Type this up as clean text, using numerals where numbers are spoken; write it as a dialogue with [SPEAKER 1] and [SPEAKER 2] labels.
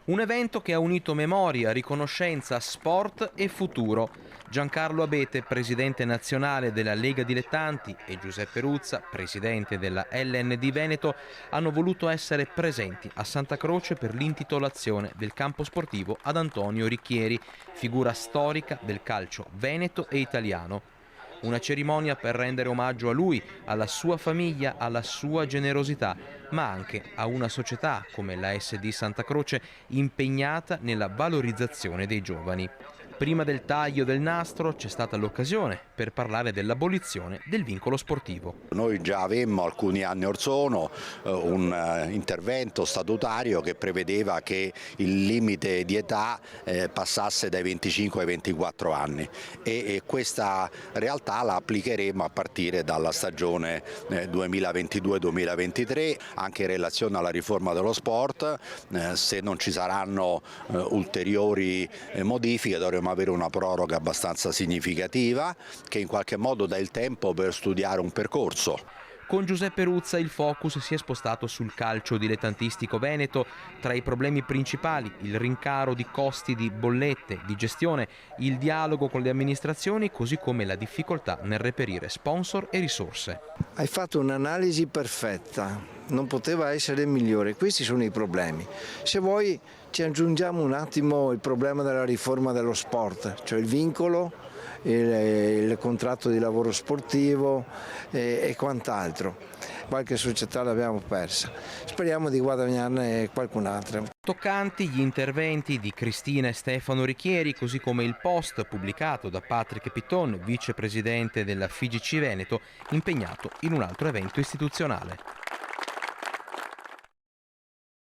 [SPEAKER 1] Un evento che ha unito memoria, riconoscenza, sport e futuro. Giancarlo Abete, presidente nazionale della Lega Dilettanti, e Giuseppe Ruzza, presidente della LND Veneto, hanno voluto essere presenti a Santa Croce per l'intitolazione del campo sportivo ad Antonio Ricchieri, figura storica del calcio veneto e italiano. Una cerimonia per rendere omaggio a lui, alla sua famiglia, alla sua generosità, ma anche a una società come la SD Santa Croce impegnata nella valorizzazione dei giovani. Prima del taglio del nastro c'è stata l'occasione per parlare dell'abolizione del vincolo sportivo.
[SPEAKER 2] Noi già avemmo alcuni anni or sono un intervento statutario che prevedeva che il limite di età passasse dai 25 ai 24 anni e questa realtà la applicheremo a partire dalla stagione 2022-2023 anche in relazione alla riforma dello sport. Se non ci saranno ulteriori modifiche dovremo avere una proroga abbastanza significativa che in qualche modo dà il tempo per studiare un percorso.
[SPEAKER 1] Con Giuseppe Ruzza il focus si è spostato sul calcio dilettantistico veneto. Tra i problemi principali il rincaro di costi di bollette, di gestione, il dialogo con le amministrazioni, così come la difficoltà nel reperire sponsor e risorse.
[SPEAKER 3] Hai fatto un'analisi perfetta, non poteva essere migliore, questi sono i problemi. Se vuoi ci aggiungiamo un attimo il problema della riforma dello sport, cioè il vincolo, il contratto di lavoro sportivo e quant'altro. Qualche società l'abbiamo persa, speriamo di guadagnarne qualcun'altra.
[SPEAKER 1] Toccanti gli interventi di Cristina e Stefano Ricchieri, così come il post pubblicato da Patrick Pitton, vicepresidente della FIGC Veneto, impegnato in un altro evento istituzionale.